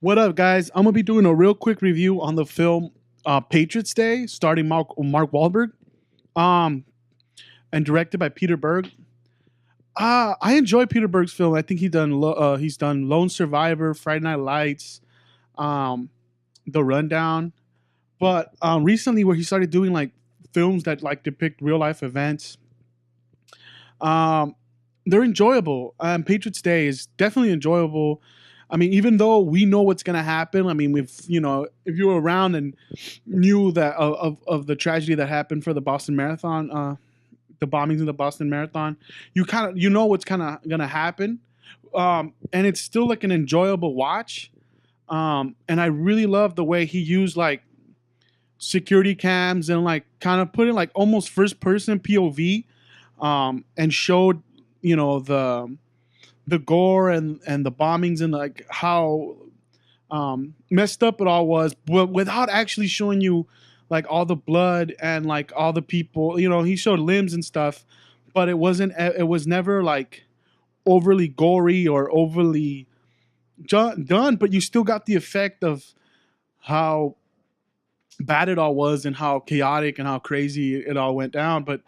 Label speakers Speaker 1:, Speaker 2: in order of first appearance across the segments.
Speaker 1: What up, guys? I'm gonna be doing a real quick review on the film Patriots Day, starring Mark Wahlberg, um, and directed by Peter Berg. I enjoy Peter Berg's film. I think he's done Lone Survivor, Friday Night Lights, um, The Rundown, but recently where he started doing like films that like depict real life events. Um, they're enjoyable. Patriots Day is definitely enjoyable. I mean, even though we know what's gonna happen, I mean, if you were around and knew that of the tragedy that happened for the Boston Marathon, the bombings in the Boston Marathon, you know what's kind of gonna happen, and it's still like an enjoyable watch. And I really love the way he used like security cams and like kind of put in like almost first person POV, and showed the gore and the bombings and like how messed up it all was, but without actually showing you like all the blood and like all the people. He showed limbs and stuff, but it was never like overly gory or overly done. But you still got the effect of how bad it all was and how chaotic and how crazy it all went down. But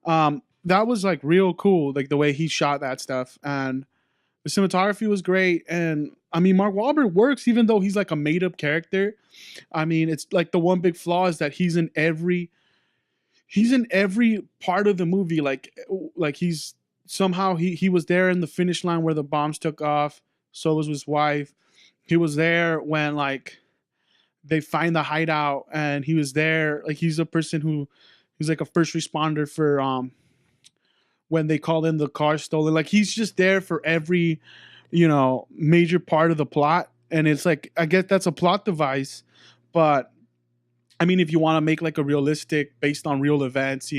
Speaker 1: that was like real cool, like the way he shot that stuff, and the cinematography was great. And I mean, Mark Wahlberg works even though he's like a made up character. I mean, it's like the one big flaw is that he's in every part of the movie. Like he's somehow he was there in the finish line where the bombs took off. So was his wife. He was there when like they find the hideout, and he was there. Like he's a person he's like a first responder for when they call in the car stolen. Like he's just there for every major part of the plot. And it's like, I guess that's a plot device, but I mean, if you want to make like a realistic based on real events,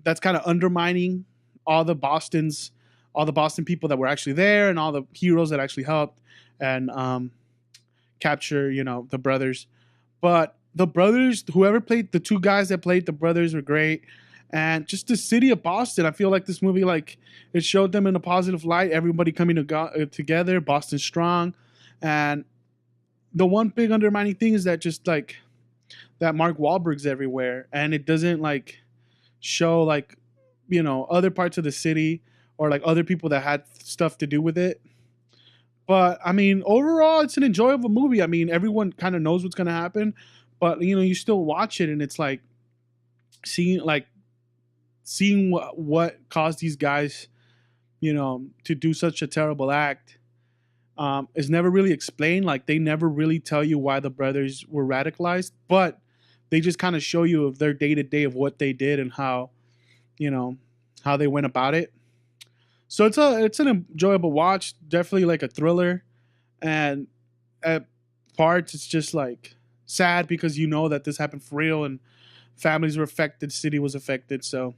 Speaker 1: that's kind of undermining all the Boston's all the Boston people that were actually there and all the heroes that actually helped and capture the brothers. But the brothers, whoever played the two guys that played the brothers, were great. And just the city of Boston, I feel like this movie, like, it showed them in a positive light. Everybody coming together, Boston strong. And the one big undermining thing is that just like that Mark Wahlberg's everywhere, and it doesn't like show like other parts of the city or like other people that had stuff to do with it. But I mean, overall, it's an enjoyable movie. I mean, everyone kind of knows what's gonna happen, but you still watch it, and it's like seeing like seeing what caused these guys, to do such a terrible act, is never really explained. Like they never really tell you why the brothers were radicalized, but they just kind of show you of their day to day of what they did and how, how they went about it. So it's an enjoyable watch, definitely like a thriller, and at parts it's just like sad because that this happened for real and families were affected, city was affected. So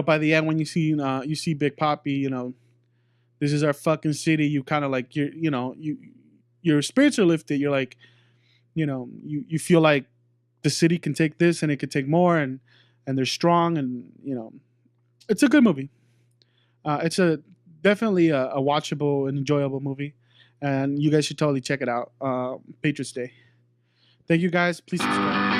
Speaker 1: by the end when you see Big Poppy, this is our fucking city. You kind of like your spirits are lifted. You're like, you feel like the city can take this and it could take more, and they're strong, and it's a good movie. It's a definitely a watchable and enjoyable movie, and you guys should totally check it out. Patriots Day. Thank you guys. Please subscribe.